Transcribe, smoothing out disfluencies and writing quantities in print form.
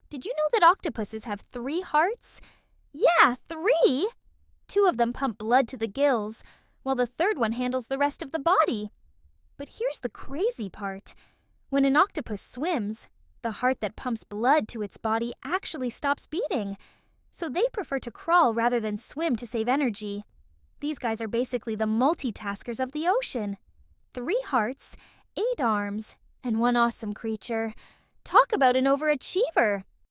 Did you know that octopuses have 3 hearts? Yeah, 3! 2 of them pump blood to the gills, while the third one handles the rest of the body. But here's the crazy part. When an octopus swims, the heart that pumps blood to its body actually stops beating. So they prefer to crawl rather than swim to save energy. These guys are basically the multitaskers of the ocean. 3 hearts, 8 arms, and 1 awesome creature. Talk about an overachiever!